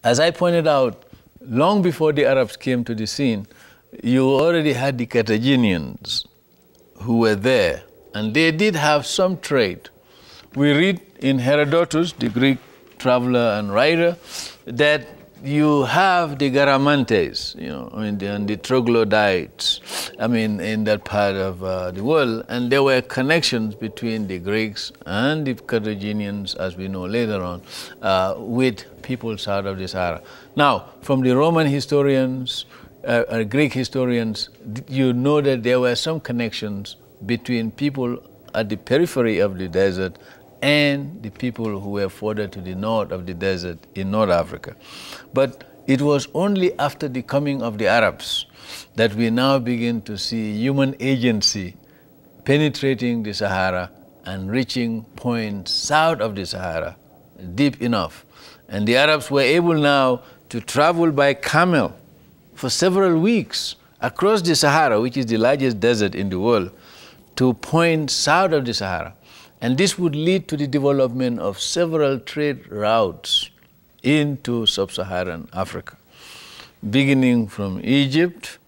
As I pointed out, long before the Arabs came to the scene, you already had the Carthaginians who were there, and they did have some trade. We read in Herodotus, the Greek traveler and writer, that you have the Garamantes, and the troglodytes, in that part of the world, and there were connections between the Greeks and the Carthaginians, as we know later on, with people south of the Sahara. Now, from the Roman historians, Greek historians, you know that there were some connections between people at the periphery of the desert and the people who were further to the north of the desert in North Africa. But it was only after the coming of the Arabs that we now begin to see human agency penetrating the Sahara and reaching points south of the Sahara, deep enough. And the Arabs were able now to travel by camel for several weeks across the Sahara, which is the largest desert in the world, to points south of the Sahara. And this would lead to the development of several trade routes into sub-Saharan Africa, beginning from Egypt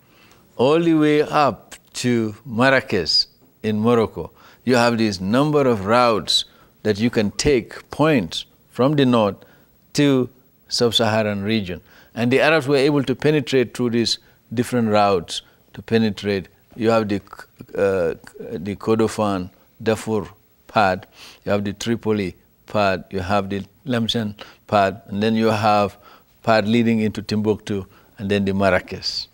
all the way up to Marrakech in Morocco. You have this number of routes that you can take, points from the north to sub-Saharan region. And the Arabs were able to penetrate through these different routes to penetrate. You have the Kordofan, Darfur part, you have the Tripoli part, you have the Tlemcen part, and then you have part leading into Timbuktu, and then the Marrakech.